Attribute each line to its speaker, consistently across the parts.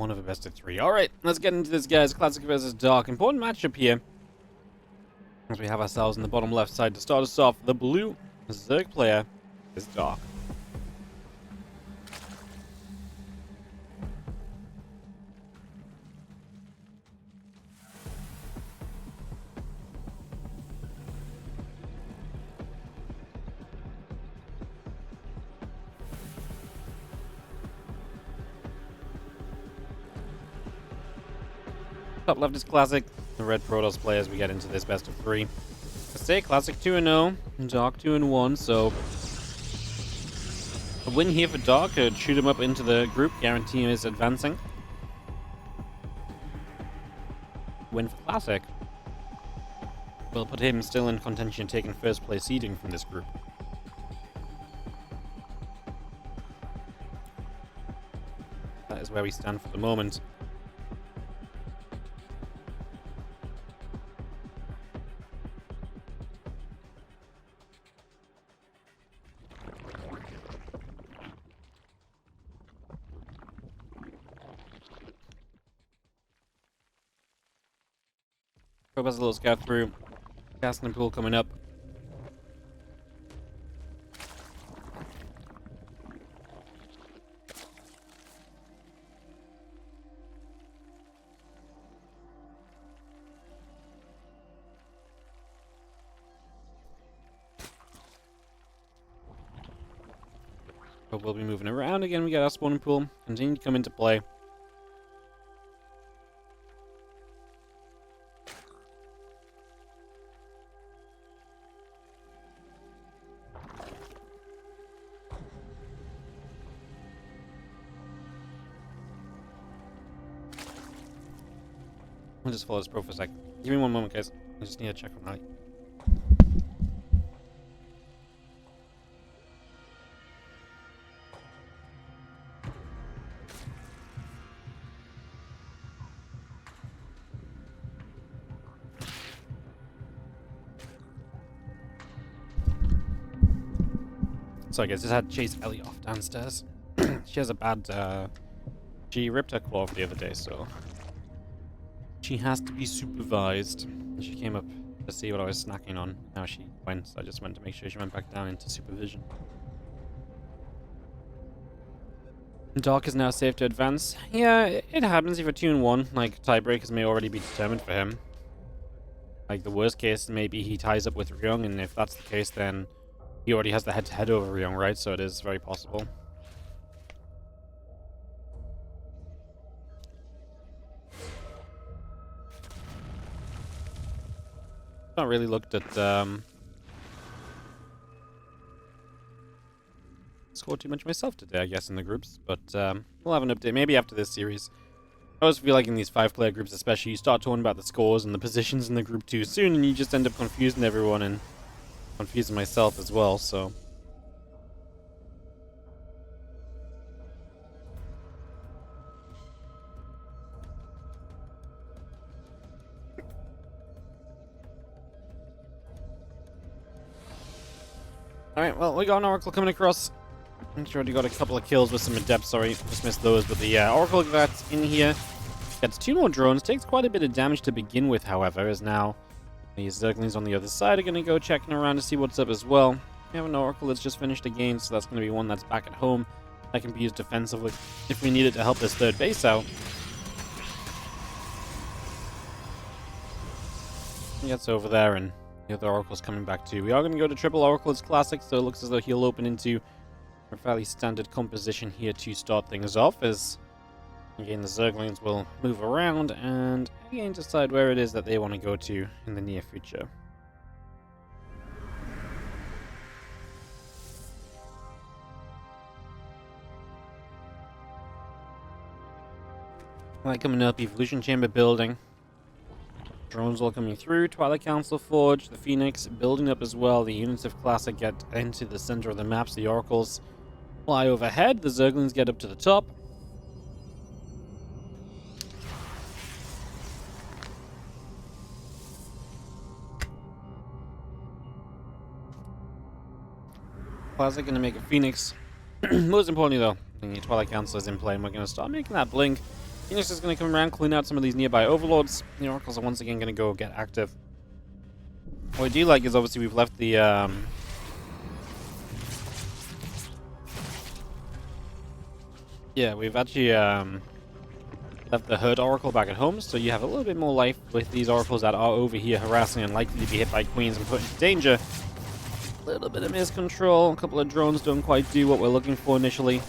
Speaker 1: One of a best of 3. Alright, let's get into this, guys. Classic versus Dark. Important matchup here. As we have ourselves in the bottom left side to start us off. The blue Zerg player is Dark. Top left is Classic. The red Protoss play as we get into this best of 3. I say Classic 2-0, Dark 2-1, so a win here for Dark could shoot him up into the group, guarantee his advancing. Win for Classic will put him still in contention, taking first place seeding from this group. That is where we stand for the moment. Probe has a little scout through. Casting pool coming up. But we'll be moving around again. We got our spawning pool. Continue to come into play. I'll just follow this pro for a sec. Give me one moment, guys. I just need to check on Rally. Sorry, guys. Just had to chase Ellie off downstairs. She has a bad. She ripped her claw off the other day, so she has to be supervised. She came up to see what I was snacking on. Now she went, so I just went to make sure she went back down into supervision. Dark is now safe to advance. Yeah, it happens if you're 2-1. Like, tiebreakers may already be determined for him. Like, the worst case, maybe he ties up with Ryung, and if that's the case, then he already has the head-to-head over Ryung, right? So it is very possible. Not really looked at score too much myself today, I guess, in the groups, but we'll have an update maybe after this series. I always feel like in these 5-player groups especially, you start talking about the scores and the positions in the group too soon, and you just end up confusing everyone and confusing myself as well, so alright, well, we got an Oracle coming across. I'm sure he got a couple of kills with some Adept, sorry, just missed those, but the Oracle that's in here gets 2 more drones, takes quite a bit of damage to begin with, however, as now the Zerglings on the other side are going to go checking around to see what's up as well. We have an Oracle that's just finished a game, so that's going to be one that's back at home that can be used defensively if we need it to help this third base out. He gets over there, and the other Oracle's coming back too. We are going to go to triple Oracle. It's Classic, so it looks as though he'll open into a fairly standard composition here to start things off, as again the Zerglings will move around and again decide where it is that they want to go to in the near future. Right, coming up, Evolution Chamber building. Drones all coming through. Twilight Council Forge, the Phoenix building up as well. The units of Classic get into the center of the maps. The Oracles fly overhead. The Zerglings get up to the top. Classic going to make a Phoenix. Most importantly, though, the Twilight Council is in play, and we're going to start making that blink. Phoenix is going to come around, clean out some of these nearby overlords. The oracles are once again going to go get active. What I do like is obviously we've left the yeah, we've actually left the herd oracle back at home, so you have a little bit more life with these oracles that are over here harassing and likely to be hit by queens and put into danger. A little bit of miscontrol, a couple of drones don't quite do what we're looking for initially.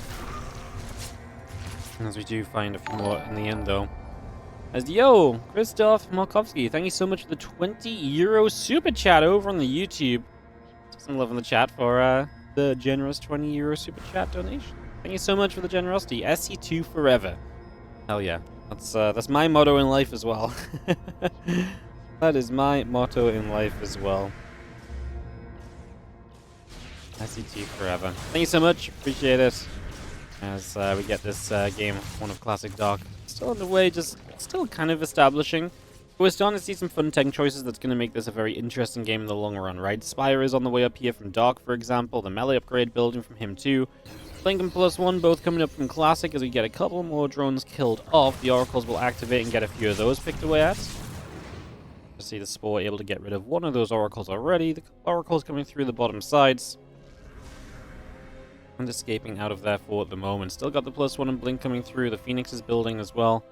Speaker 1: As we do find a few more in the end though. As yo, Christoph Markovsky, thank you so much for the €20 super chat over on the YouTube. Some love in the chat for the generous €20 super chat donation. Thank you so much for the generosity. SC2 forever. Hell yeah. That's my motto in life as well. That is my motto in life as well. SC2 forever. Thank you so much. Appreciate it. As we get this game, one of Classic Dark, still on the way, just still kind of establishing. We're starting to see some fun tech choices that's going to make this a very interesting game in the long run, right? Spire is on the way up here from Dark, for example. The melee upgrade building from him too. Blink and +1 both coming up from Classic. As we get a couple more drones killed off, the oracles will activate and get a few of those picked away at. You see the Spore able to get rid of one of those oracles already. The oracles coming through the bottom sides. And escaping out of there for the moment. Still got the +1 and Blink coming through. The Phoenix is building as well.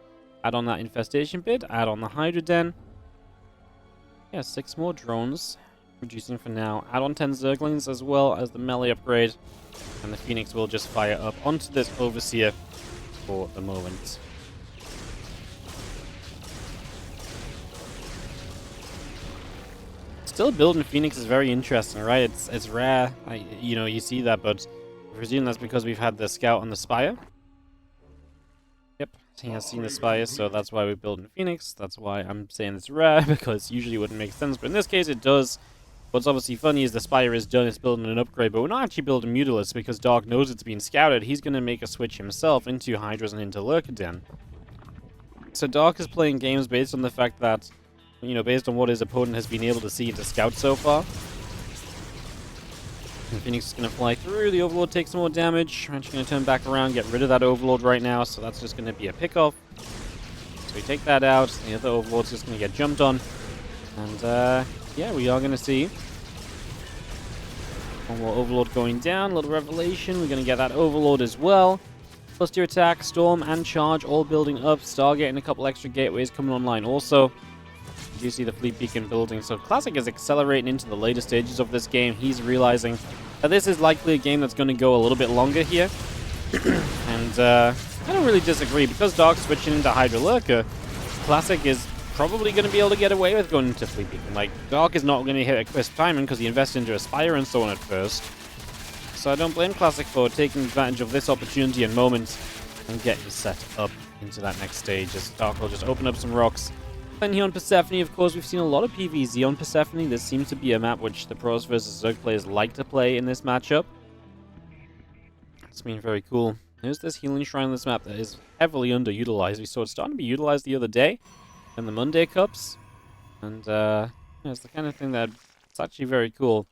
Speaker 1: Add on that infestation bit. Add on the Hydra Den. Yeah, 6 more drones. Reducing for now. Add on 10 Zerglings as well as the melee upgrade. And the Phoenix will just fire up onto this Overseer for the moment. Still building Phoenix is very interesting, right? It's rare, you know, you see that, but I presume that's because we've had the Scout on the Spire. Yep, he has seen the Spire, so that's why we're building Phoenix. That's why I'm saying it's rare, because usually it wouldn't make sense, but in this case it does. What's obviously funny is the Spire is done, it's building an upgrade, but we're not actually building Mutalisk because Dark knows it's being scouted. He's going to make a switch himself into Hydras and into Lurker Den. So Dark is playing games based on the fact that, you know, based on what his opponent has been able to see into Scout so far. And Phoenix is going to fly through, the Overlord takes some more damage. We're actually going to turn back around, get rid of that Overlord right now, so that's just going to be a pick-off. So we take that out, the other Overlord's just going to get jumped on. And, yeah, we are going to see one more Overlord going down. A little revelation. We're going to get that Overlord as well. Plus 2 attack, Storm, and Charge all building up. Stargate and a couple extra gateways coming online also. You do see the Fleet Beacon building. So Classic is accelerating into the later stages of this game. He's realizing that this is likely a game that's going to go a little bit longer here. And I don't really disagree. Because Dark's switching into Hydra Lurker, Classic is probably going to be able to get away with going into Fleet Beacon. Like, Dark is not going to hit a crisp timing because he invested into a Spire and so on at first. So I don't blame Classic for taking advantage of this opportunity and moment and getting set up into that next stage. As Dark will just open up some rocks. And here on Persephone, of course, we've seen a lot of PvZ on Persephone. This seems to be a map which the Pros versus Zerg players like to play in this matchup. It's been very cool. There's this healing shrine on this map that is heavily underutilized. We saw it starting to be utilized the other day in the Monday Cups. And yeah, it's the kind of thing that it's actually very cool.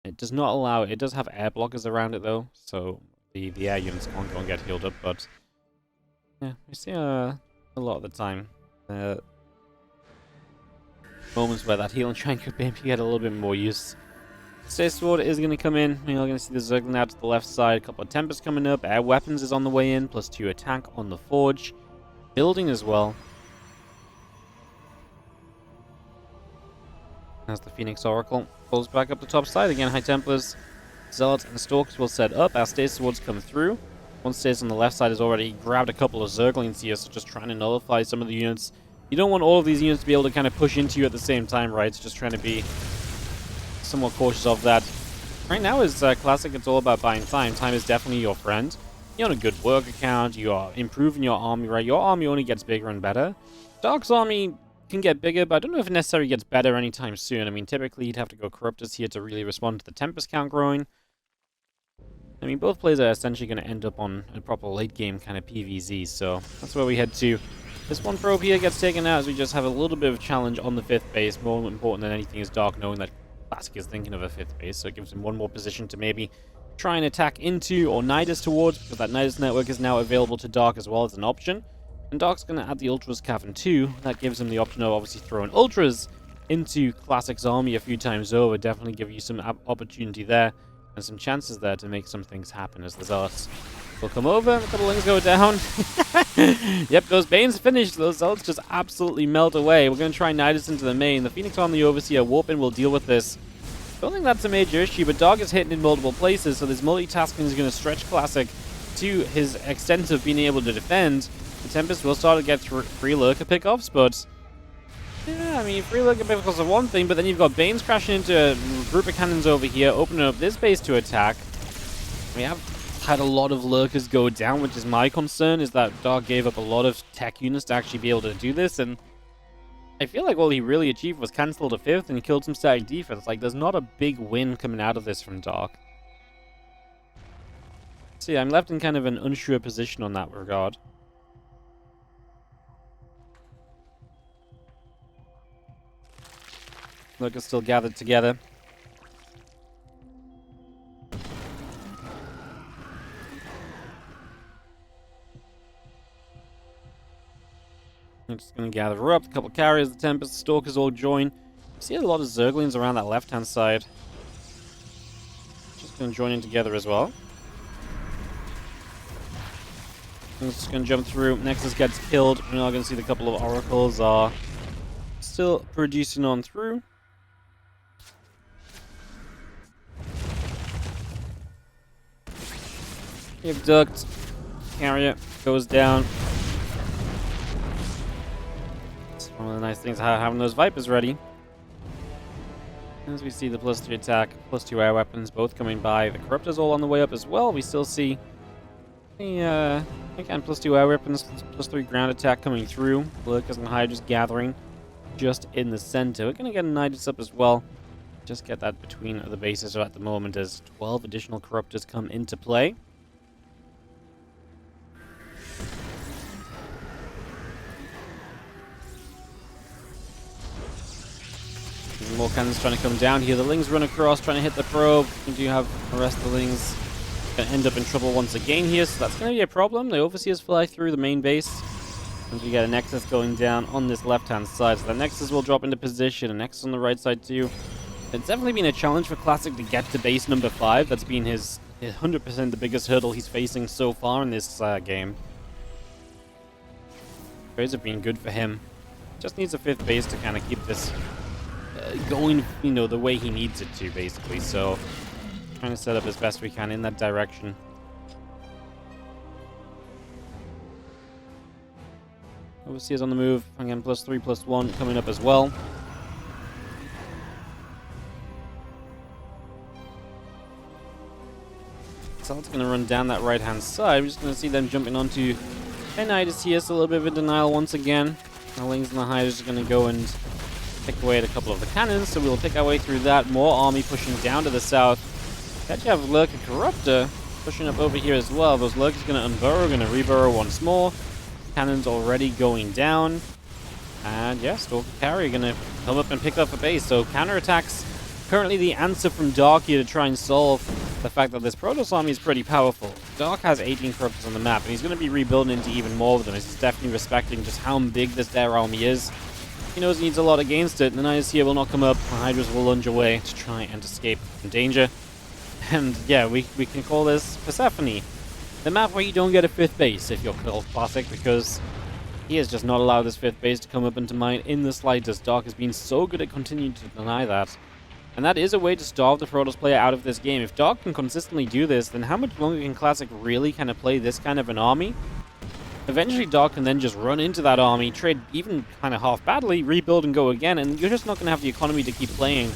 Speaker 1: It does not allow it. It does have air blockers around it though, so the air units can't go and get healed up. But yeah, we see a lot of the time moments where that healing shrine could maybe get a little bit more use. Stay Sword is going to come in. We are going to see the Zergling out to the left side. A couple of Tempests coming up. Air Weapons is on the way in. Plus 2 attack on the Forge. Building as well. As the Phoenix Oracle pulls back up the top side. Again, High Templars, Zealots, and Stalkers will set up as Stay Swords come through. One Stays on the left side has already grabbed a couple of Zerglings here, so just trying to nullify some of the units. You don't want all of these units to be able to kind of push into you at the same time, right? It's just trying to be somewhat cautious of that. Right now is Classic, it's all about buying time. Time is definitely your friend. You're on a good work account, you are improving your army, right? Your army only gets bigger and better. Dark's army can get bigger, but I don't know if it necessarily gets better anytime soon. I mean, typically you'd have to go Corruptors here to really respond to the Tempest count growing. I mean, both players are essentially going to end up on a proper late game kind of PvZ, so that's where we head to. This one probe here gets taken out as we just have a little bit of a challenge on the 5th base. More important than anything is Dark knowing that Classic is thinking of a 5th base, so it gives him one more position to maybe try and attack into or Nydus towards, because that Nydus network is now available to Dark as well as an option. And Dark's going to add the Ultras Cavern too. That gives him the option of obviously throwing Ultras into Classic's army a few times over. Definitely give you some opportunity there and some chances there to make some things happen as the Zealots will come over. A couple things go down. Yep, those Banes finished. Those Zealots just absolutely melt away. We're going to try Nydus into the main. The Phoenix on the Overseer. Warpin will deal with this. Don't think that's a major issue, but Dog is hitting in multiple places, so this multitasking is going to stretch Classic to his extent of being able to defend. The Tempest will start to get free lurker pickoffs, but yeah, I mean, free lurker pickoffs are one thing, but then you've got Banes crashing into a group of cannons over here, opening up this base to attack. We have had a lot of lurkers go down, which is my concern, is that Dog gave up a lot of tech units to actually be able to do this, and I feel like all he really achieved was cancel the 5th and killed some static defense. Like, there's not a big win coming out of this from Dark. So yeah, I'm left in kind of an unsure position on that regard. Lurkers still gathered together. I'm just going to gather up. A couple carriers, the Tempest, the Stalkers all join. See a lot of Zerglings around that left-hand side. Just going to join in together as well. I'm just going to jump through. Nexus gets killed. We're now going to see the couple of Oracles are still producing on through. You've ducked. Carrier goes down. It's one of the nice things about having those Vipers ready. As we see the +3 attack, +2 air weapons, both coming by. The Corruptor's all on the way up as well. We still see the, again, +2 air weapons, +3 ground attack coming through. Lurkers and Hydras gathering just in the center. We're going to get a Nydus up as well. Just get that between the bases at the moment as 12 additional Corruptors come into play. More cannons trying to come down here. The Lings run across, trying to hit the probe. We do have the rest of the Lings going to end up in trouble once again here, so that's going to be a problem. The Overseers fly through the main base. And we get a Nexus going down on this left-hand side. So the Nexus will drop into position. A Nexus on the right side too. It's definitely been a challenge for Classic to get to base number 5. That's been his 100% the biggest hurdle he's facing so far in this game. Trades have been good for him. Just needs a 5th base to kind of keep this going, you know, the way he needs it to, basically. So, trying to set up as best we can in that direction. Overseers on the move. Again, +3/+1 coming up as well. So it's going to run down that right-hand side. We're just going to see them jumping onto Nydus here. So a little bit of a denial once again. The Lings and the Hydras are going to go and pick away at a couple of the cannons, so we'll pick our way through that. More army pushing down to the south. Actually have Lurker Corruptor pushing up over here as well. Those Lurkers going to unburrow, going to reburrow once more. Cannons already going down. And yeah, Stalker Carrier going to come up and pick up a base. So counterattacks currently the answer from Dark here to try and solve the fact that this Protoss army is pretty powerful. Dark has 18 Corruptors on the map, and he's going to be rebuilding into even more of them. He's definitely respecting just how big their army is. He knows he needs a lot against it. The Nydus here will not come up. The Hydras will lunge away to try and escape from danger. And yeah, we can call this Persephone. The map where you don't get a 5th base if you're Classic, because he has just not allowed this 5th base to come up into mine in the slightest. Dark has been so good at continuing to deny that. And that is a way to starve the Protoss player out of this game. If Dark can consistently do this, then how much longer can Classic really kind of play this kind of an army? Eventually, Dark can then just run into that army, trade even kind of half badly, rebuild and go again, and you're just not going to have the economy to keep playing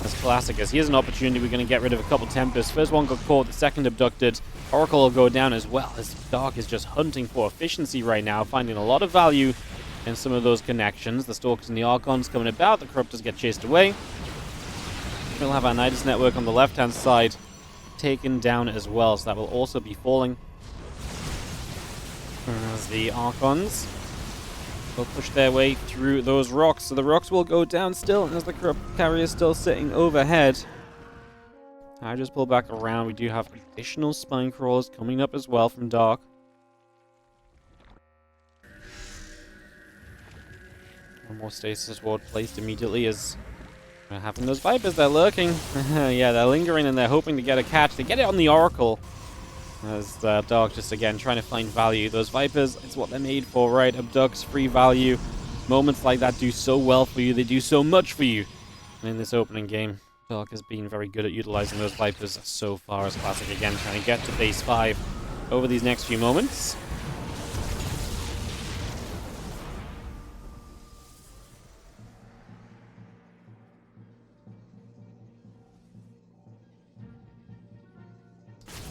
Speaker 1: as Classic. As here's an opportunity, we're going to get rid of a couple Tempests. First one got caught, the second abducted. Oracle will go down as well, as Dark is just hunting for efficiency right now, finding a lot of value in some of those connections. The Stalkers and the Archons coming about, the Corruptors get chased away. We'll have our Nydus network on the left-hand side taken down as well, so that will also be falling. As the Archons will push their way through those rocks. So the rocks will go down still, as the carrier is still sitting overhead. I just pull back around. We do have additional spine crawlers coming up as well from Dark. One more stasis ward placed immediately as we're having those Vipers. They're lurking. Yeah, they're lingering and they're hoping to get a catch. They get it on the Oracle. As Dark just again trying to find value. Those Vipers, it's what they're made for, right? Abducts, free value. Moments like that do so well for you. They do so much for you. And in this opening game, Dark has been very good at utilizing those Vipers so far as Classic again trying to get to base 5 over these next few moments.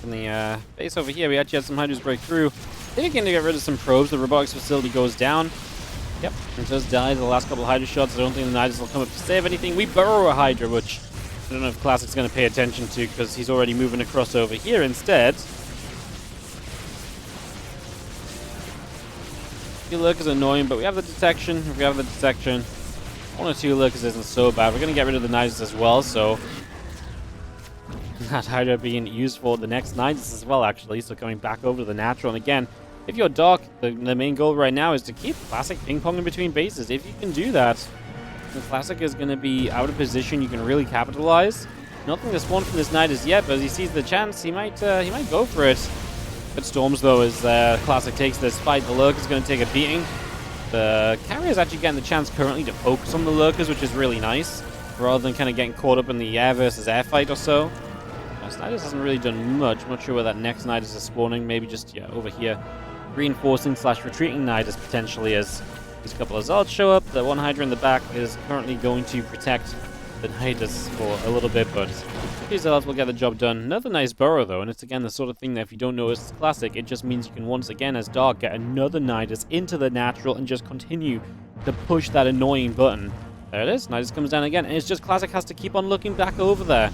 Speaker 1: In the base over here, we actually had some Hydras break through. They're going to get rid of some probes. The robotics facility goes down. Yep, it just died the last couple of Hydra shots. I don't think the Nydus will come up to save anything. We burrow a Hydra, which I don't know if Classic's going to pay attention to because he's already moving across over here instead. The lurkers are annoying, but we have the detection. If we have the detection, 1 or 2 lurkers isn't so bad. We're going to get rid of the Nydus as well, so that Hydra being used for the next Nydus as well, actually. So coming back over to the natural. And again, if you're Dark, the main goal right now is to keep Classic ping-ponging between bases. If you can do that, the Classic is going to be out of position. You can really capitalize. Nothing to spawn from this Nydus yet, but as he sees the chance, he might go for it. But Storms, though, as Classic takes this fight, the Lurker is going to take a beating. The carrier is actually getting the chance currently to focus on the Lurkers, which is really nice, rather than kind of getting caught up in the air versus air fight or so. Nydus hasn't really done much. I'm not sure where that next Nydus is spawning. Maybe just, yeah, over here. Reinforcing / retreating Nydus potentially as these couple of Zealots show up. The one Hydra in the back is currently going to protect the Nydus for a little bit, but these Zealots will get the job done. Another nice burrow, though, and it's again the sort of thing that if you don't know it's Classic, it just means you can once again, as Dark, get another Nydus into the natural and just continue to push that annoying button. There it is. Nydus comes down again, and it's just Classic has to keep on looking back over there.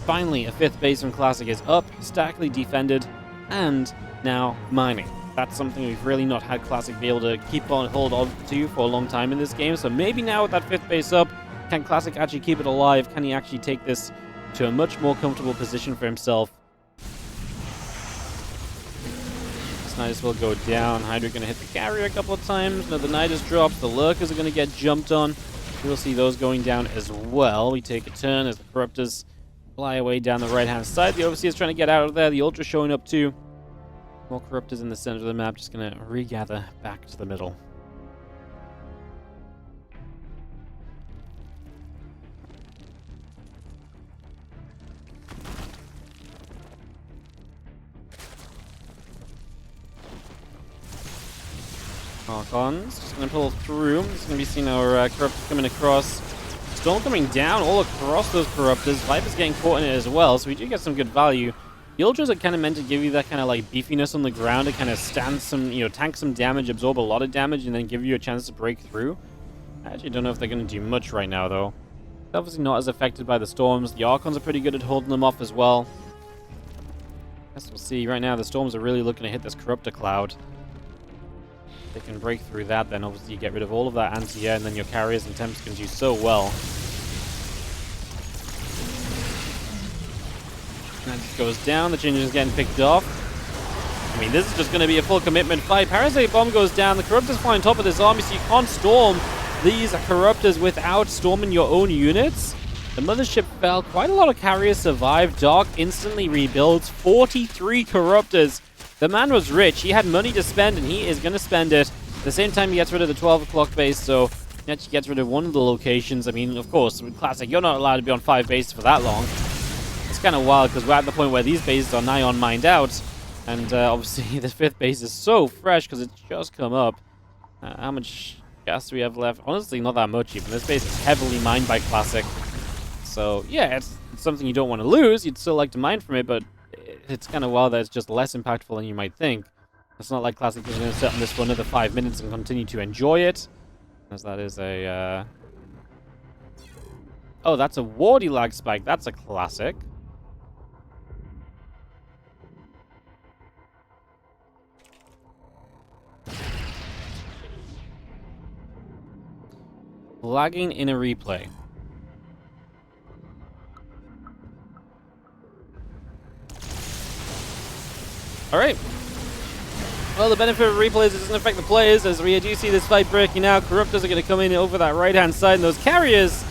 Speaker 1: Finally, a 5th base from Classic is up, stackly defended, and now mining. That's something we've really not had Classic be able to keep on hold on to for a long time in this game. So maybe now with that 5th base up, can Classic actually keep it alive? Can he actually take this to a much more comfortable position for himself? This Nydus will go down. Hydra going to hit the carrier a couple of times. Another Nydus drops. The Lurkers are going to get jumped on. We'll see those going down as well. We take a turn as the Corruptors fly away down the right-hand side. The Overseer's trying to get out of there. The Ultra showing up too. More Corruptors in the center of the map, just going to regather back to the middle. Archons, just going to pull through. Just going to be seeing our Corruptors coming across. Storm coming down all across those Corruptors. Viper's getting caught in it as well, so we do get some good value. The Ultras are kind of meant to give you that kind of like beefiness on the ground to kind of stand some, tank some damage, absorb a lot of damage, and then give you a chance to break through. I actually don't know if they're going to do much right now, though. They're obviously not as affected by the Storms. The Archons are pretty good at holding them off as well. Guess we'll see. Right now, the Storms are really looking to hit this Corruptor cloud. If they can break through that, then obviously you get rid of all of that anti-air, and then your carriers and temps can do so well. That just goes down. The Ginger is getting picked off. I mean, this is just going to be a full commitment fight. Parasite Bomb goes down. The Corruptors fly on top of this army, so you can't storm these Corruptors without storming your own units. The Mothership fell. Quite a lot of carriers survived. Dark instantly rebuilds. 43 Corruptors. The man was rich. He had money to spend, and he is going to spend it. At the same time, he gets rid of the 12 o'clock base, so he actually gets rid of one of the locations. I mean, of course, with Classic, you're not allowed to be on 5 bases for that long. It's kind of wild because we're at the point where these bases are nigh on mined out, and obviously the 5th base is so fresh because it's just come up. How much gas do we have left? Honestly, not that much even. This base is heavily mined by Classic, so yeah, it's something you don't want to lose. You'd still like to mine from it, but it's kind of wild that it's just less impactful than you might think. It's not like Classic is going to sit on this for another 5 minutes and continue to enjoy it, as that is a oh, that's a Wardy lag spike. That's a Classic. Lagging in a replay. Alright. Well, the benefit of replays doesn't affect the players, as we do see this fight breaking out. Corruptors are going to come in over that right-hand side, and those carriers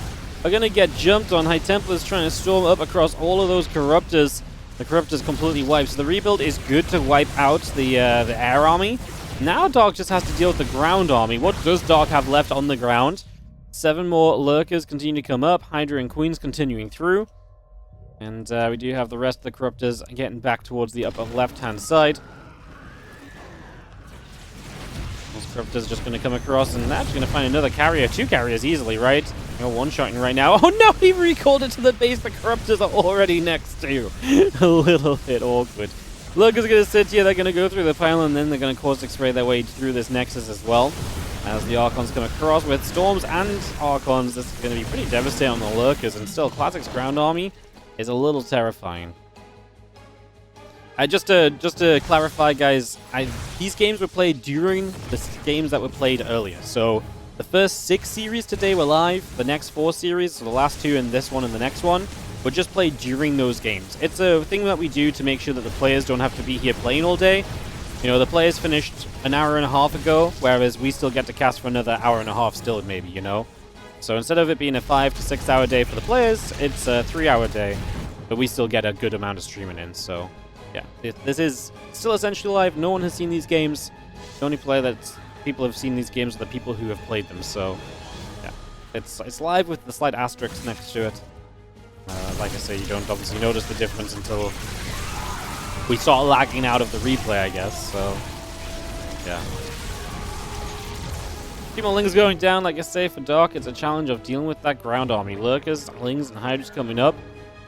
Speaker 1: are going to get jumped on. High Templars trying to storm up across all of those Corruptors. The Corruptors completely wiped, so the rebuild is good to wipe out the air army. Now Dark just has to deal with the ground army. What does Dark have left on the ground? 7 more Lurkers continue to come up. Hydra and Queens continuing through. And we do have the rest of the Corruptors getting back towards the upper left-hand side. Those Corruptors just going to come across and actually going to find another carrier. 2 carriers easily, right? You're one-shotting right now. Oh no, he recalled it to the base the Corruptors are already next to. A little bit awkward. Lurkers are going to sit here, they're going to go through the pylon, and then they're going to Caustic Spray their way through this Nexus as well. As the Archons come across with Storms and Archons, this is going to be pretty devastating on the Lurkers, and still, Classic's ground army is a little terrifying. Just to clarify, guys, these games were played during the games that were played earlier. So the first 6 series today were live. The next 4 series, so the last 2 and this one and the next one, were just played during those games. It's a thing that we do to make sure that the players don't have to be here playing all day. You know, the players finished an hour and a half ago, whereas we still get to cast for another hour and a half still, maybe, you know? So instead of it being a 5 to 6 hour day for the players, it's a 3 hour day, but we still get a good amount of streaming in, so yeah. This is still essentially live. No one has seen these games. The only player that people have seen these games are the people who have played them, so yeah. It's live with the slight asterisk next to it. Like I say, you don't obviously notice the difference until we start lagging out of the replay, I guess, so yeah. Team Lings going down, like I say, for Dark. It's a challenge of dealing with that ground army. Lurkers, Lings, and Hydras coming up.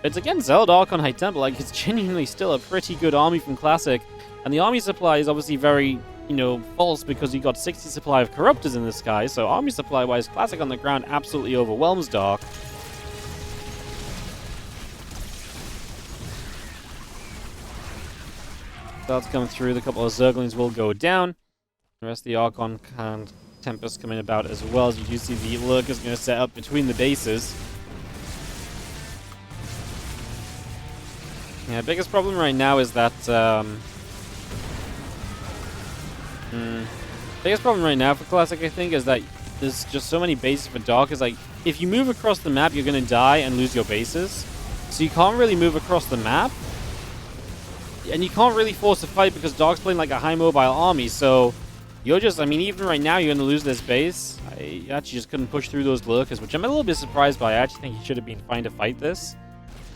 Speaker 1: It's against Zeld Arc on High Temple. Like, it's genuinely still a pretty good army from Classic. And the army supply is obviously very, you know, false because you got 60 supply of Corruptors in the sky. So army supply-wise, Classic on the ground absolutely overwhelms Dark. Starts coming through. The couple of Zerglings will go down. The rest of the Archon and Tempest coming about as well, as you do see the Lurkers going to set up between the bases. Yeah, biggest problem right now is that biggest problem right now for Classic, I think, is that there's just so many bases for Dark. Is like, if you move across the map, you're going to die and lose your bases. So you can't really move across the map. And you can't really force a fight because Dark's playing like a high mobile army. So you're just, I mean, even right now, you're going to lose this base. I actually just couldn't push through those Lurkers, which I'm a little bit surprised by. I actually think he should have been fine to fight this.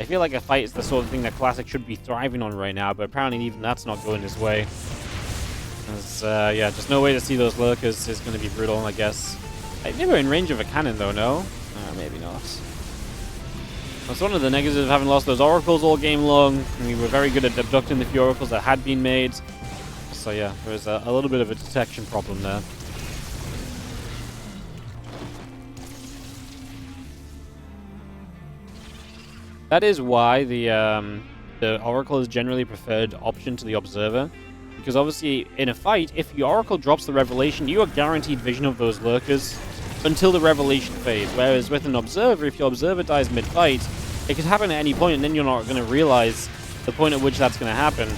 Speaker 1: I feel like a fight is the sort of thing that Classic should be thriving on right now, but apparently even that's not going his way. Yeah, just no way to see those Lurkers is going to be brutal, I guess. They were in range of a cannon, though, no? Maybe not. That's one of the negatives of having lost those Oracles all game long. We were very good at abducting the few Oracles that had been made. So yeah, there was a little bit of a detection problem there. That is why the Oracle is generally preferred option to the Observer. Because obviously, in a fight, if the Oracle drops the Revelation, you are guaranteed vision of those Lurkers until the Revelation phase. Whereas with an Observer, if your Observer dies mid-fight, it could happen at any point, and then you're not going to realize the point at which that's going to happen.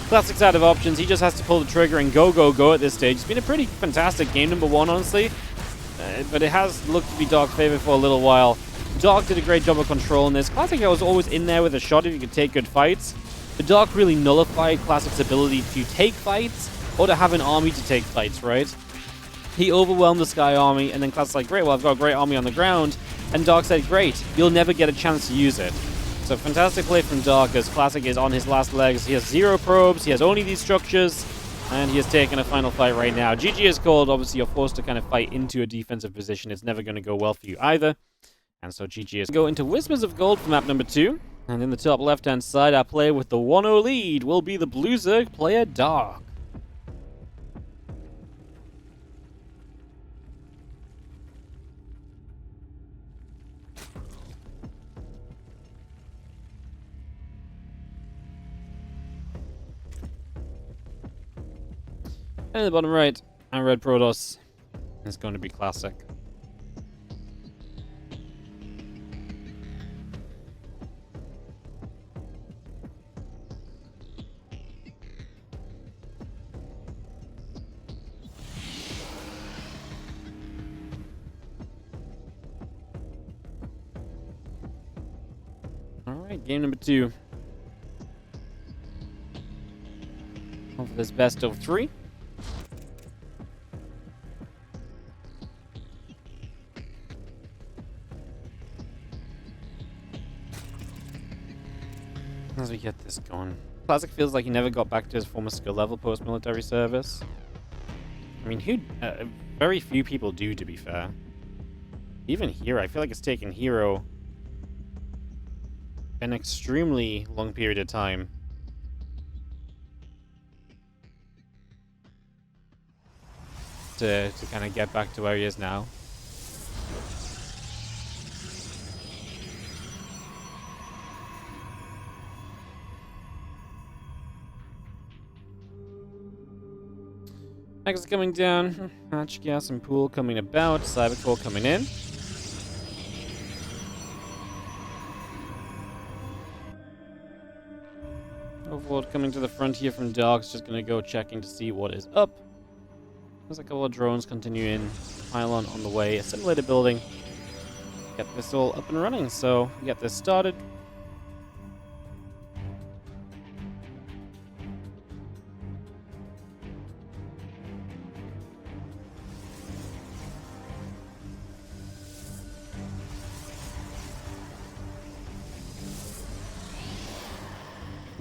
Speaker 1: Classic's out of options. He just has to pull the trigger and go at this stage. It's been a pretty fantastic game number 1, honestly. But it has looked to be Dark's favor for a little while. Dark did a great job of controlling this. Classic was always in there with a shot if you could take good fights. But Dark really nullified Classic's ability to take fights or to have an army to take fights, right? He overwhelmed the Sky Army, and then Classic's like, great, well, I've got a great army on the ground. And Dark said, great, you'll never get a chance to use it. So fantastic play from Dark as Classic is on his last legs. He has 0 probes, he has only these structures, and he has taken a final fight right now. GG is called. Obviously, you're forced to kind of fight into a defensive position. It's never going to go well for you either. And so GG is go into Whispers of Gold for map number 2. And in the top left-hand side, our player with the 1-0 lead will be the Blue Zerg player Dark. And in the bottom right, our red Protoss is going to be Classic. Alright, game number 2. On for this best of 3. As we get this going. Classic feels like he never got back to his former skill level post-military service. I mean, very few people do, to be fair. Even Hero, I feel like it's taken Hero an extremely long period of time to kind of get back to where he is now. Next coming down, Hatch Gas and Pool coming about, Cybercore coming in. Overlord coming to the front here from Dogs, just gonna go checking to see what is up. There's a couple of drones continuing, pylon on the way, assimilated building. Get this all up and running, so get this started.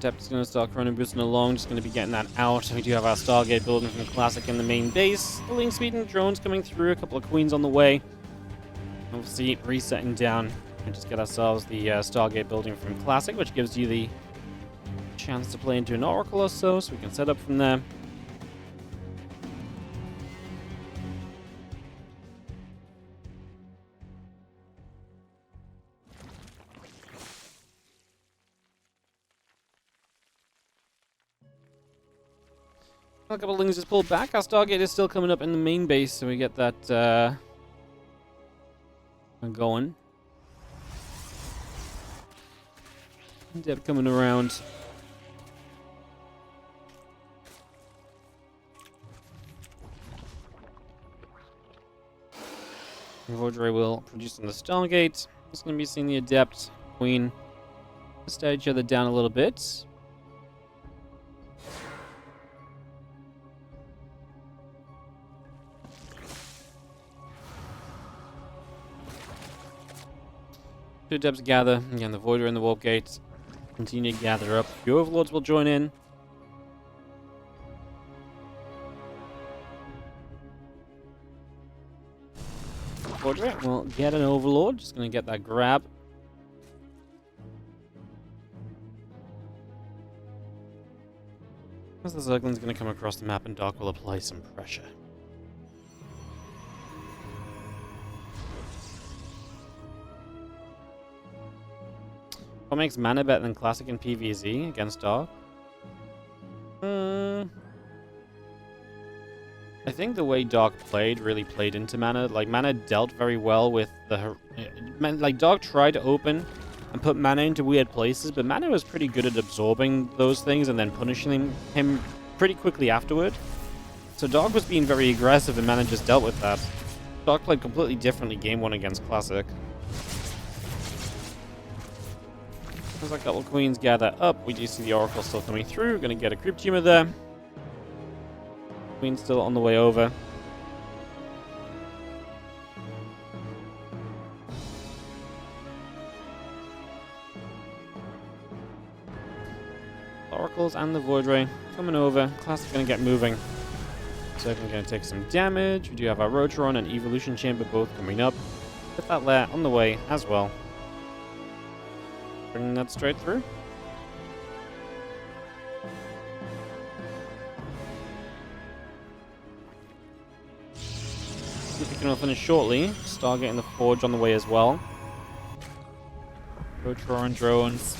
Speaker 1: Depth's going to start chrono boosting along, just going to be getting that out. We do have our Stargate building from Classic in the main base. The Link Speed and drones coming through, a couple of Queens on the way. Obviously, resetting down and just get ourselves the Stargate building from Classic, which gives you the chance to play into an Oracle or so we can set up from there. A couple of things just pulled back. Our Stargate is still coming up in the main base, so we get that going. Deb coming around. Voidray will produce on the Stargate. Just going to be seeing the Adept, Queen, stare each other down a little bit. Two Debs gather. Again, the Voider and the Warp Gate continue to gather up. The Overlords will join in. Voider will get an Overlord. Just going to get that grab. As the Zergling's going to come across the map and Doc will apply some pressure. What makes mana better than Classic and PvZ against Dark? I think the way Dark played really played into mana. Like, mana dealt very well with the... Like, Dark tried to open and put mana into weird places, but mana was pretty good at absorbing those things and then punishing him pretty quickly afterward. So Dark was being very aggressive and mana just dealt with that. Dark played completely differently game 1 against Classic. As a couple Queens gather up, we do see the Oracle still coming through. We're going to get a Crypt Tumor there. Queen's still on the way over. The Oracles and the Voidray coming over. Classic going to get moving. Circle going to take some damage. We do have our Rotron and Evolution Chamber both coming up. Put that lair on the way as well. Bringing that straight through. We can all finish shortly. Stargate and the Forge on the way as well. Rotron drones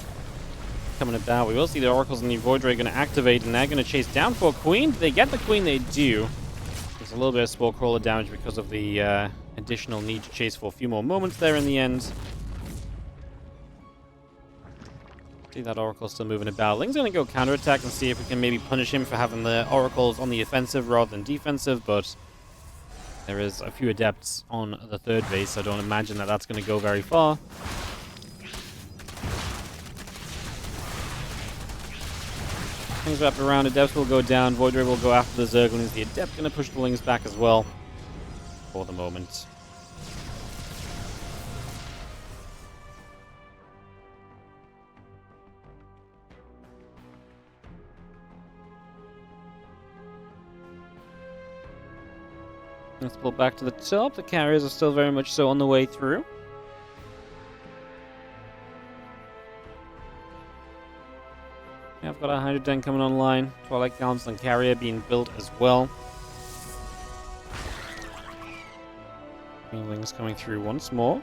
Speaker 1: coming about. We will see the Oracles and the Voidray going to activate, and they're going to chase down for a Queen. Do they get the Queen? They do. There's a little bit of Spore Crawler damage because of the additional need to chase for a few more moments there in the end. See that Oracle still moving about. Ling's going to go counterattack and see if we can maybe punish him for having the Oracles on the offensive rather than defensive, but there is a few Adepts on the third base, so I don't imagine that that's going to go very far. Things wrapped around. Adepts will go down. Void Ray will go after the Zerglings. The Adept going to push the Lings back as well for the moment. Let's pull back to the top. The carriers are still very much so on the way through. Yeah, I've got a Hydra Den coming online. Twilight Council and Carrier being built as well. Wings coming through once more.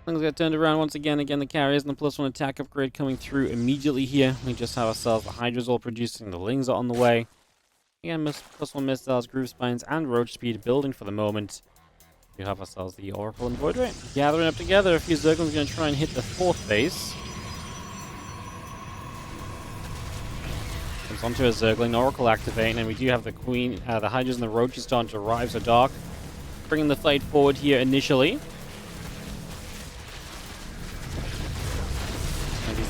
Speaker 1: Things get turned around once again. Again, the carriers and the +1 attack upgrade coming through immediately here. We just have ourselves the Hydras all producing. The Lings are on the way. Again, +1 missiles, Groove Spines, and Roach Speed building for the moment. We have ourselves the Oracle and Void Ray gathering up together. A few Zerglings going to try and hit the 4th base. Comes onto a Zergling, Oracle activating, and we do have the Queen, the Hydras and the Roaches starting to arrive. So Dark bringing the fight forward here initially.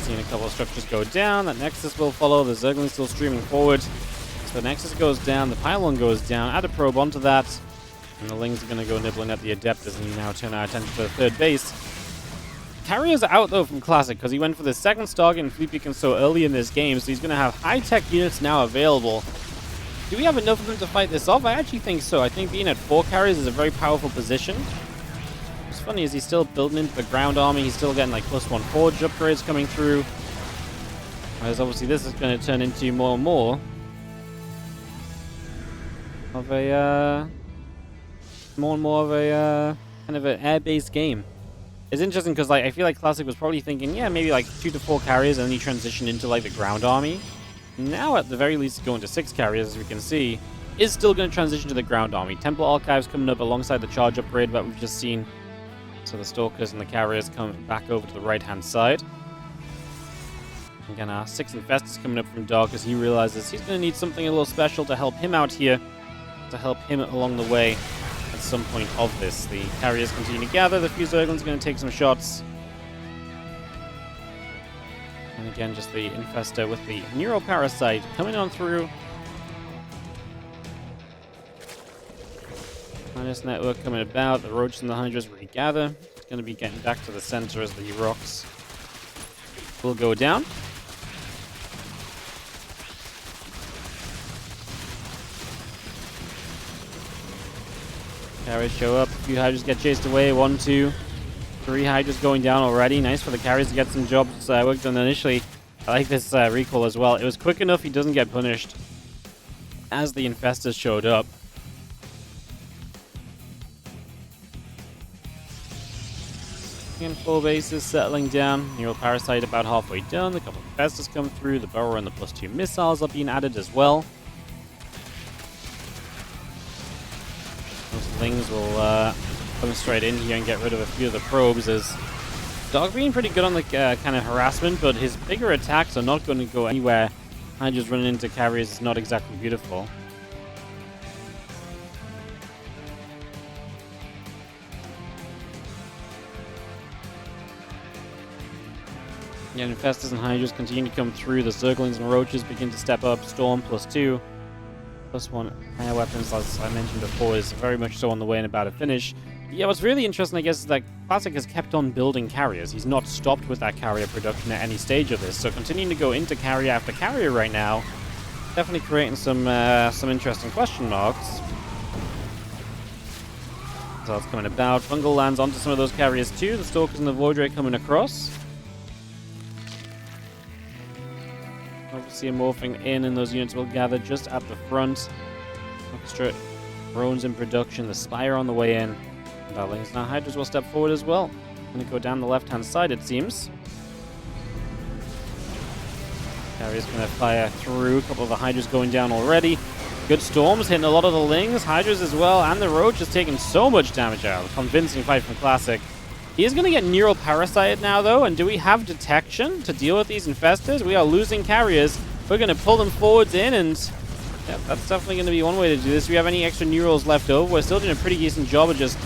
Speaker 1: Seen a couple of structures go down. That Nexus will follow. The Zergling still streaming forward. So the Nexus goes down. The Pylon goes down. Add a probe onto that. And the Lings are going to go nibbling at the Adept as he now turn our attention to the 3rd base. Carrier's out though from Classic because he went for the 2nd Stargate and Fleet Beacon so early in this game. So he's going to have high-tech units now available. Do we have enough of them to fight this off? I actually think so. I think being at 4 carriers is a very powerful position. What's funny is he's still building into the ground army. He's still getting like +1 forge upgrades coming through. Whereas obviously this is going to turn into more and more of a kind of an air-based game. It's interesting because like I feel like Classic was probably thinking, yeah, maybe like 2 to 4 carriers and then he transitioned into like the ground army. Now at the very least going to 6 carriers, as we can see, is still going to transition to the ground army. Temple Archives coming up alongside the charge upgrade that we've just seen. So the Stalkers and the Carriers come back over to the right-hand side. Again, our 6 Infestors coming up from Dark as he realizes he's going to need something a little special to help him out here, to help him along the way at some point of this. The Carriers continue to gather. The few Zerglings are going to take some shots. And again, just the Infestor with the Neuroparasite coming on through. Nydus network coming about. The Roaches and the Hydras regather. It's going to be getting back to the center as the rocks will go down. Carriers show up. A few Hydras get chased away. 1, 2, 3 Hydras going down already. Nice for the Carriers to get some jobs work done initially. I like this recall as well. It was quick enough he doesn't get punished as the Infestors showed up. Again, 4 bases settling down. Neuroparasite about halfway done. A couple of Infestors come through. The Burrower and the +2 missiles are being added as well. Those Lings will come straight in here and get rid of a few of the probes as Dark being pretty good on the kind of harassment, but his bigger attacks are not going to go anywhere. Just running into carriers is not exactly beautiful. Yeah, Infestors and Hydras continue to come through. The Zerglings and Roaches begin to step up. Storm +2. +1 air weapons, as I mentioned before, is very much so on the way and about to finish. Yeah, what's really interesting, I guess, is that Classic has kept on building carriers. He's not stopped with that carrier production at any stage of this. So continuing to go into carrier after carrier right now, definitely creating some interesting question marks. So that's coming about. Fungal lands onto some of those carriers too. The Stalkers and the Void Ray coming across. Obviously a morphing in, and those units will gather just at the front. Extra drones in production. The Spire on the way in. And now Hydras will step forward as well. Going to go down the left-hand side, it seems. Carrier's going to fire through. A couple of the Hydras going down already. Good storms hitting a lot of the Lings. Hydras as well, and the Roach is taking so much damage out. Convincing fight from Classic. He is going to get Neural Parasite now, though, and do we have detection to deal with these Infestors? We are losing carriers. we're going to pull them forwards in, and yeah, that's definitely going to be one way to do this. If we have any extra neurals left over, we're still doing a pretty decent job of just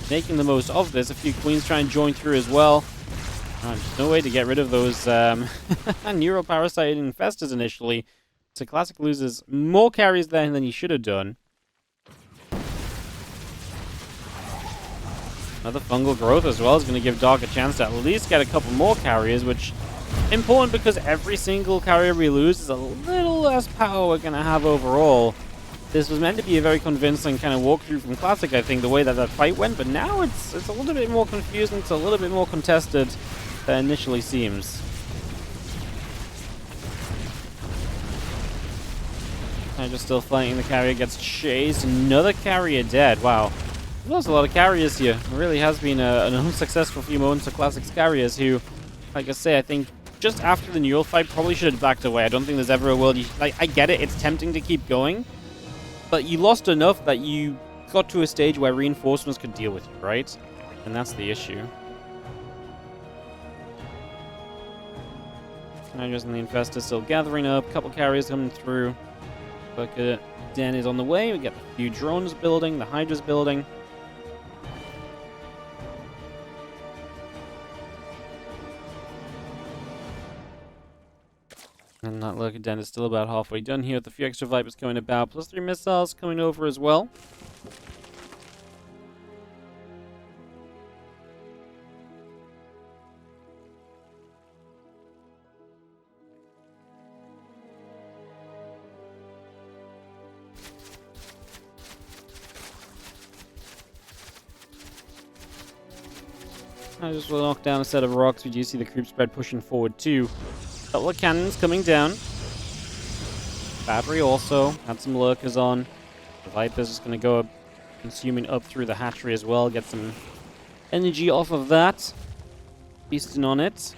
Speaker 1: making the most of this. A few queens try and join through as well. There's no way to get rid of those neuroparasite infestors initially. So Classic loses more carries there than he should have done. Another fungal growth as well is going to give Dark a chance to at least get a couple more carriers, which is important because every single carrier we lose is a little less power we're going to have overall. This was meant to be a very convincing kind of walkthrough from Classic, I think, the way that fight went, but now it's a little bit more confusing, it's a little bit more contested than initially seems. Hydra still fighting, the carrier gets chased, another carrier dead, wow. We've lost a lot of carriers here. It really has been an unsuccessful few moments for Classic's carriers who, like I say, I think just after the neural fight probably should have backed away. I don't think there's ever a world like, I get it, it's tempting to keep going, but you lost enough that you got to a stage where reinforcements could deal with you, right? And that's the issue. Hydra's and the Infestor still gathering up, a couple carriers coming through. Look at it. Den is on the way, we get a few drones building, the Hydra's building. And that look at Den is still about halfway done here with a few extra Vipers coming about, plus 3 missiles coming over as well. I just will knock down a set of rocks. We do see the creep spread pushing forward too. Couple of cannons coming down. Battery also had some lurkers on. The Viper's just going to go consuming up through the hatchery as well. Get some energy off of that. Feasting on it.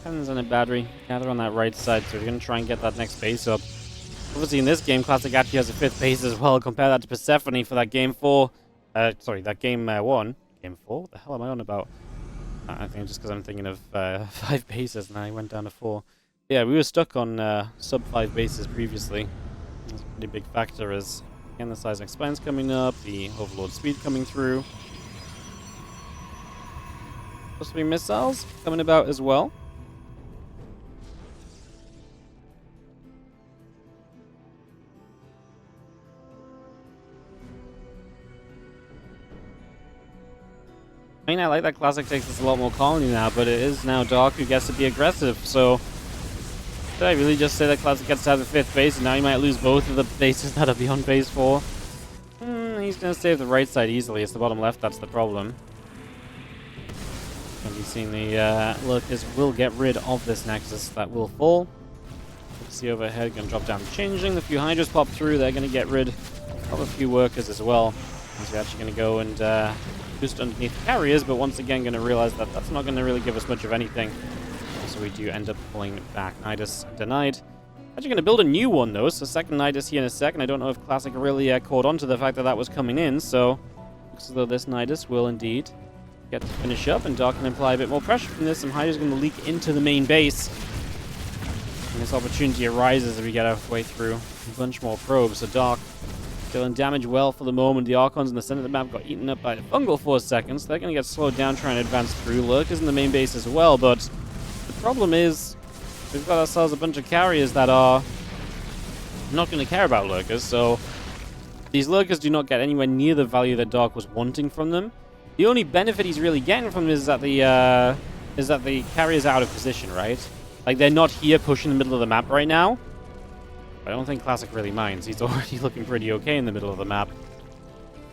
Speaker 1: Cannons and a battery. Gather on that right side, so we're going to try and get that next base up. Obviously, in this game, Classic actually has a 5th base as well. Compare that to Persephone for that game 4. Sorry, that game 1. Game 4? What the hell am I on about? I think just because I'm thinking of 5 bases and I went down to 4. Yeah, we were stuck on sub 5 bases previously. That's a pretty big factor as, again, the Seismic Spine's coming up, the Overlord Speed coming through. Plus 3 missiles coming about as well. I mean, I like that Classic takes this a lot more calmly now, but it is now Dark who gets to be aggressive, so did I really just say that Classic gets to have the 5th base, and now he might lose both of the bases that'll be on base 4? He's going to save the right side easily. It's the bottom left that's the problem. And you've seen the Lurkers will get rid of this Nexus. That will fall. See overhead, going to drop down the Changeling. The few Hydras pop through. They're going to get rid of a few workers as well. So we're actually going to go and boost underneath the carriers, but once again going to realize that that's not going to really give us much of anything. So we do end up pulling back. Nydus denied. Actually going to build a new one though, so second Nydus here in a second. I don't know if Classic really caught on to the fact that that was coming in, so looks as though this Nydus will indeed get to finish up, and Dark can apply a bit more pressure from this, and Hydra's going to leak into the main base. And this opportunity arises as we get our way through a bunch more probes, so Dark dealing damage well for the moment. The Archons in the center of the map got eaten up by the Fungal for a second, so they're going to get slowed down trying to advance through. Lurkers in the main base as well, but the problem is we've got ourselves a bunch of carriers that are not going to care about Lurkers, so these Lurkers do not get anywhere near the value that Dark was wanting from them. The only benefit he's really getting from this is that the carrier's out of position, right? Like, they're not here pushing the middle of the map right now. I don't think Classic really minds. He's already looking pretty okay in the middle of the map.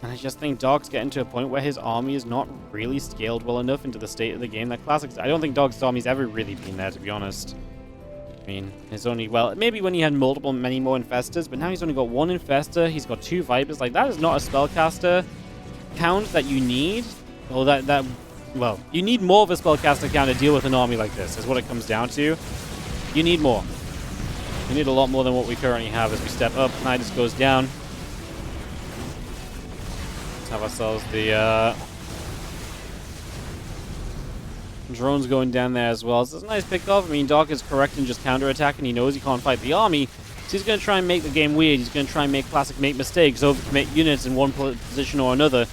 Speaker 1: And I just think Dark's getting to a point where his army is not really scaled well enough into the state of the game that Classic's... I don't think Dark's army's ever really been there, to be honest. I mean, it's only... Well, maybe when he had many more Infestors, but now he's only got 1 Infestor. He's got 2 Vipers. Like, that is not a spellcaster count that you need, or that well, you need more of a spellcaster count to deal with an army like this, is what it comes down to. You need more. You need a lot more than what we currently have as we step up. Nydus goes down. Let's have ourselves the drones going down there as well. So it's a nice pickoff. I mean, Doc is correct in just counterattacking. He knows he can't fight the army. So he's going to try and make the game weird. He's going to try and make Classic make mistakes, overcommit units in one position or another.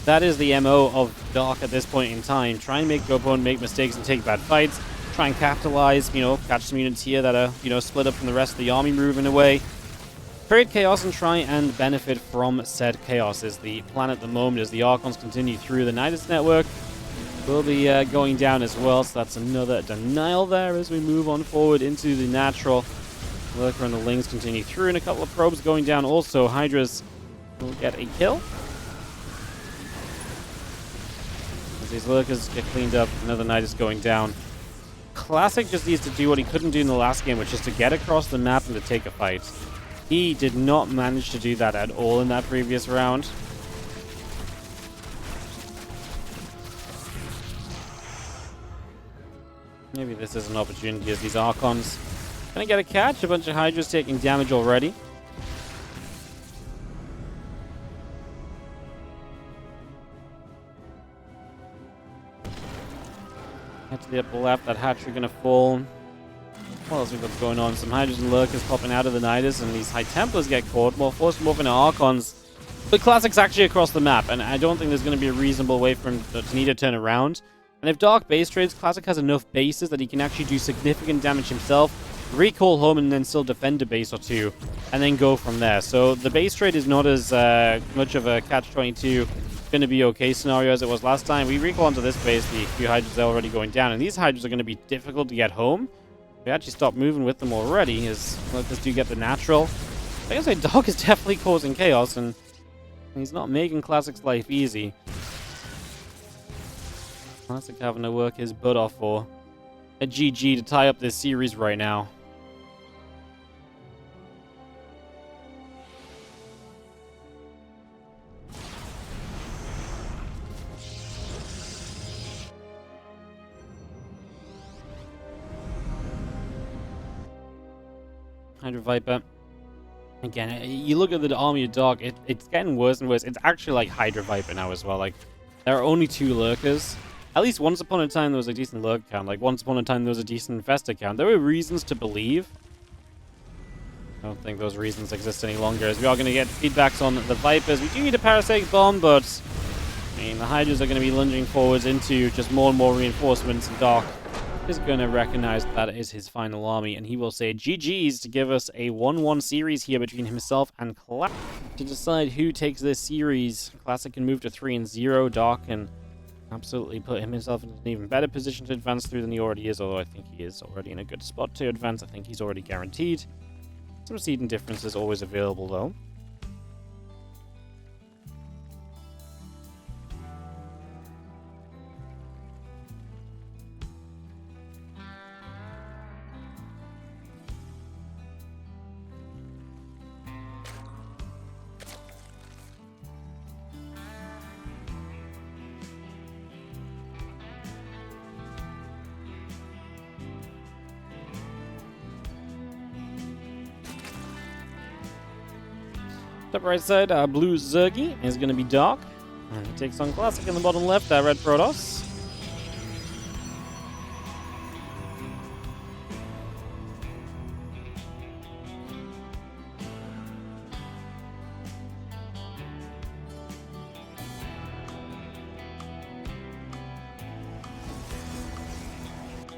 Speaker 1: That is the MO of Doc at this point in time. Try and make your opponent make mistakes and take bad fights. Try and capitalize, catch some units here that are, split up from the rest of the army moving away. Create chaos and try and benefit from said chaos is the plan at the moment as the Archons continue through. The Nydus network will be going down as well, so that's another denial there as we move on forward into the natural. Lurker and the Lings continue through, and a couple of probes going down also. Hydras will get a kill. As these Lurkers get cleaned up, another Nydus going down. Classic just needs to do what he couldn't do in the last game, which is to get across the map and to take a fight. He did not manage to do that at all in that previous round. Maybe this is an opportunity as these Archons gonna get a catch. A bunch of Hydras taking damage already. Head to the upper left, that hatchery gonna fall. What else we got going on? Some Hydras and Lurkers popping out of the Nydus, and these High Templars get caught. More force move into Archons. But Classic's actually across the map, and I don't think there's going to be a reasonable way for him to need to turn around. And if Dark base trades, Classic has enough bases that he can actually do significant damage himself, recall home, and then still defend a base or two, and then go from there. So the base trade is not as much of a catch-22 going to be okay scenario as it was last time. We recall onto this base, the few Hydras are already going down, and these Hydras are going to be difficult to get home. We actually stopped moving with them already, as Lurkers do get the natural. I guess Dog is definitely causing chaos, and he's not making Classic's life easy. Classic having to work his butt off for a GG to tie up this series right now. Hydra Viper. Again, you look at the army of Dog, it's getting worse and worse. It's actually like Hydra Viper now as well. Like, there are only 2 Lurkers. At least once upon a time there was a decent Lurk count. Like, once upon a time there was a decent Infestor count. There were reasons to believe. I don't think those reasons exist any longer, as we are going to get feedbacks on the Vipers. We do need a Parasitic Bomb, but I mean, the Hydras are going to be lunging forwards into just more and more reinforcements, and Doc is going to recognize that is his final army, and he will say GG's to give us a 1-1 series here between himself and Classic. To decide who takes this series, Classic can move to 3-0. Doc can absolutely put himself in an even better position to advance through than he already is, although I think he is already in a good spot to advance. I think he's already guaranteed. Some seeding difference is always available, though. Top right side, our blue Zergy is going to be Dark. And he takes on Classic in the bottom left, our red Protoss.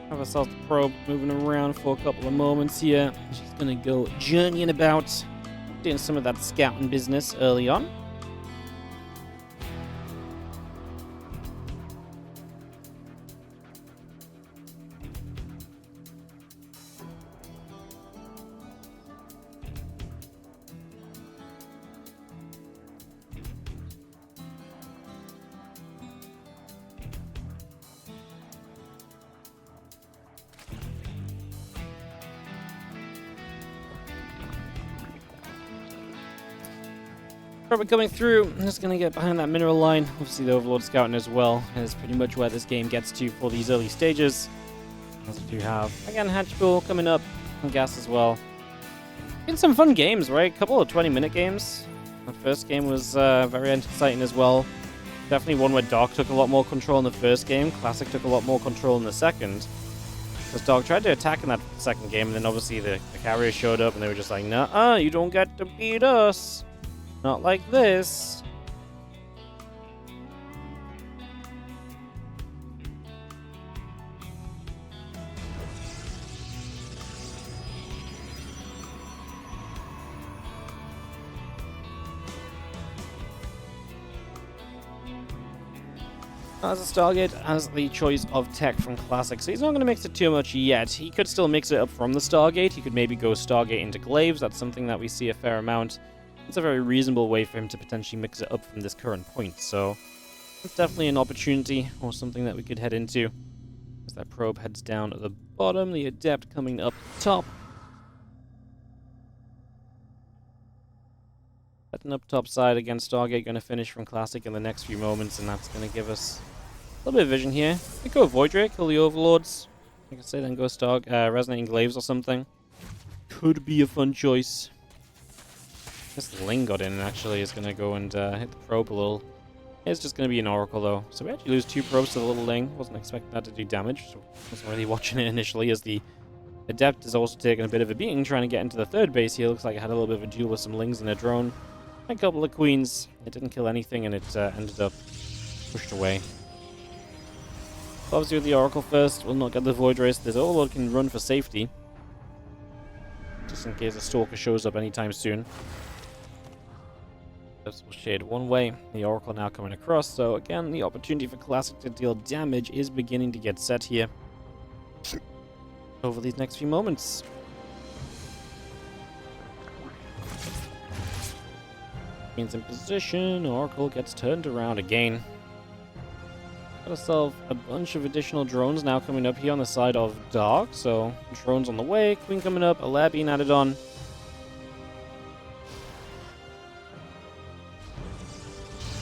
Speaker 1: Have ourselves the probe moving around for a couple of moments here. She's going to go journeying about, doing some of that scouting business early on. Probably coming through. I'm just going to get behind that mineral line. Obviously, the Overlord scouting as well. Is pretty much where this game gets to for these early stages. As we do have, again, Hatchbull coming up. And gas as well. Been some fun games, right? A couple of 20-minute games. The first game was very exciting as well. Definitely one where Dark took a lot more control in the first game. Classic took a lot more control in the second. Because Dark tried to attack in that second game, and then obviously the carrier showed up, and they were just like, "Nuh-uh, you don't get to beat us. Not like this." As a Stargate has the choice of tech from Classic, so he's not going to mix it too much yet. He could still mix it up from the Stargate. He could maybe go Stargate into Glaives. That's something that we see a fair amount. It's a very reasonable way for him to potentially mix it up from this current point. So it's definitely an opportunity or something that we could head into. As that probe heads down at the bottom, the Adept coming up top. Heading up top side again, Stargate going to finish from Classic in the next few moments, and that's going to give us a little bit of vision here. We go Void Drake, kill the Overlords. Like I say, then go Resonating Glaives or something. Could be a fun choice. I guess the Ling got in and actually is going to go and hit the probe a little. It's just going to be an Oracle though. So we actually lose 2 probes to the little Ling. Wasn't expecting that to do damage, so wasn't really watching it initially, as the Adept is also taking a bit of a beating trying to get into the third base here. Looks like it had a little bit of a duel with some Lings and a drone. A couple of Queens. It didn't kill anything, and it ended up pushed away. Obviously with the Oracle first, we'll not get the Void Race. This Overlord can run for safety, just in case a Stalker shows up anytime soon. This will shade one way. The Oracle now coming across, so again, the opportunity for Classic to deal damage is beginning to get set here over these next few moments. Queen's in position, Oracle gets turned around again. Got ourselves a bunch of additional drones now coming up here on the side of Dark, so drones on the way, Queen coming up, a lab being added on.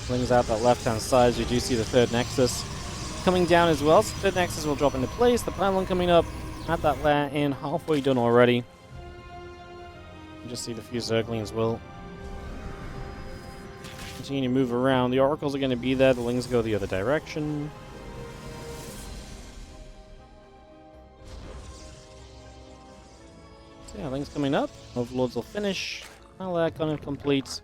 Speaker 1: Flings out that left-hand side, as we do see the third Nexus coming down as well. So the third Nexus will drop into place, the pylon coming up, had that layer in, halfway done already. You just see the few Zerglings will continue to move around. The Oracles are going to be there. The Lings go the other direction. So yeah, Lings coming up. Overlords will finish. Now they're kind of complete.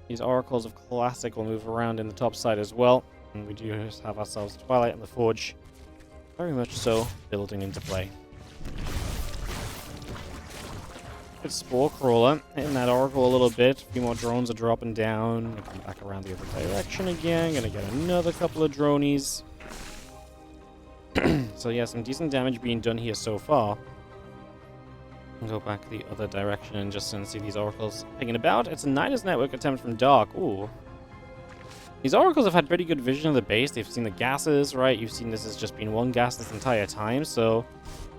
Speaker 1: These Oracles of Classic will move around in the top side as well. And we do have ourselves Twilight and the Forge. Very much so building into play. Good Spore Crawler, hitting that Oracle a little bit. A few more drones are dropping down. Gonna come back around the other direction again. Gonna get another couple of dronies. So yeah, some decent damage being done here so far. I'll go back the other direction and just see these Oracles hanging about. It's a Nydus network attempt from Dark. Ooh. These Oracles have had pretty good vision of the base. They've seen the gases, right? You've seen this has just been one gas this entire time, so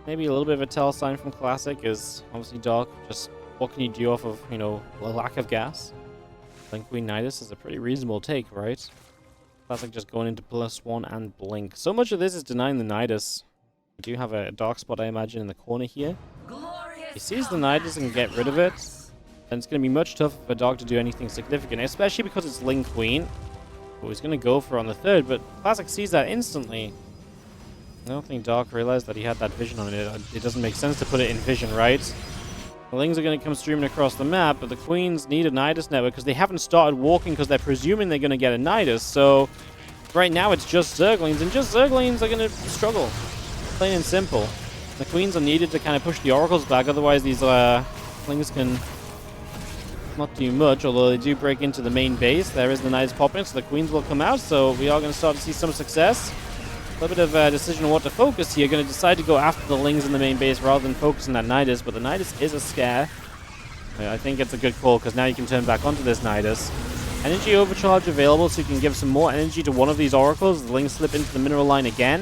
Speaker 1: maybe a little bit of a tell sign from Classic is obviously Dark. Just what can you do off of, you know, a lack of gas? Blink Queen Nydus is a pretty reasonable take, right? Classic just going into +1 and Blink. So much of this is denying the Nydus. We do have a dark spot, I imagine, in the corner here. He sees the Nydus and can get rid of it. And it's going to be much tougher for Dark to do anything significant, especially because it's Link Queen. But he's going to go for on the third, but Classic sees that instantly. I don't think Dark realized that he had that vision on it. It doesn't make sense to put it in vision, right? The Lings are going to come streaming across the map, but the Queens need a Nydus network because they haven't started walking because they're presuming they're going to get a Nydus. So right now it's just Zerglings, and just Zerglings are going to struggle. Plain and simple. The Queens are needed to kind of push the Oracles back, otherwise these Lings can not do much, although they do break into the main base. There is the Nydus popping, so the Queens will come out, so we are going to start to see some success. A little bit of a decision on what to focus here. Going to decide to go after the Lings in the main base rather than focus on that Nydus, but the Nydus is a scare. I think it's a good call, because now you can turn back onto this Nydus. Energy overcharge available, so you can give some more energy to one of these Oracles. The Lings slip into the mineral line again.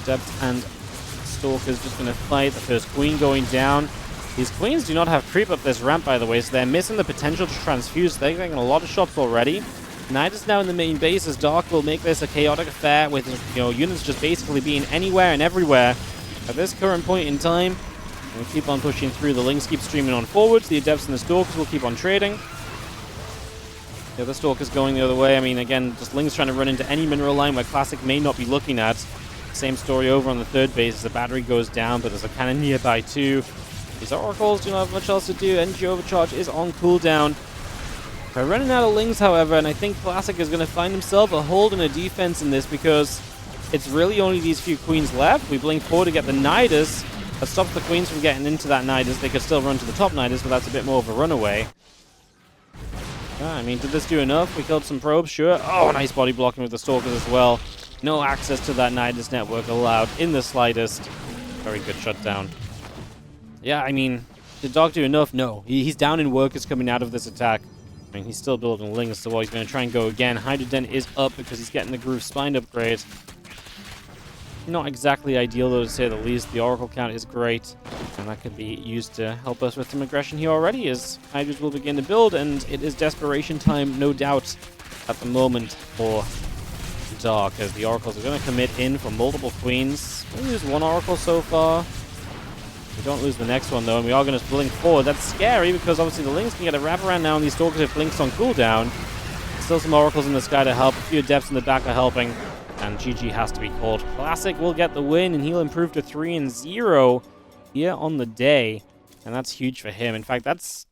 Speaker 1: Depth and Stalker's just going to fight. The first Queen going down. These Queens do not have creep up this ramp, by the way, so they're missing the potential to transfuse. They're getting a lot of shots already. Nydus now in the main base, as Dark will make this a chaotic affair with, units just basically being anywhere and everywhere at this current point in time. And we keep on pushing through. The Lynx keep streaming on forwards. The Adepts and the Stalkers will keep on trading. The other Stalkers going the other way. I mean, again, just Lynx trying to run into any mineral line where Classic may not be looking at. Same story over on the third base as the battery goes down, but there's a cannon nearby too. These Oracles do not have much else to do. Energy Overcharge is on cooldown. They're running out of Lings, however, and I think Classic is going to find himself a hold and a defense in this because it's really only these few Queens left. We blink forward to get the Nydus. That stops the Queens from getting into that Nydus. They could still run to the top Nydus, but that's a bit more of a runaway. I mean, did this do enough? We killed some probes, sure. Oh, nice body blocking with the Stalkers as well. No access to that Nydus network allowed in the slightest. Very good shutdown. Yeah, I mean, did Dog do enough? No. He's down in workers coming out of this attack. I mean, he's still building Lings, so he's going to try and go again. Hydra Den is up because he's getting the Groove Spine upgrade. Not exactly ideal, though, to say the least. The Oracle count is great, and that could be used to help us with some aggression here already as Hydras will begin to build, and it is desperation time, no doubt, at the moment for Dark, as the Oracles are going to commit in for multiple Queens. We lose one Oracle so far. We don't lose the next one, though, and we are going to blink forward. That's scary, because obviously the Lynx can get a wraparound now on these Stalkers if Blink's on cooldown. Still some Oracles in the sky to help. A few Adepts in the back are helping. And GG has to be called. Classic will get the win, and he'll improve to 3-0 here on the day. And that's huge for him. In fact, that's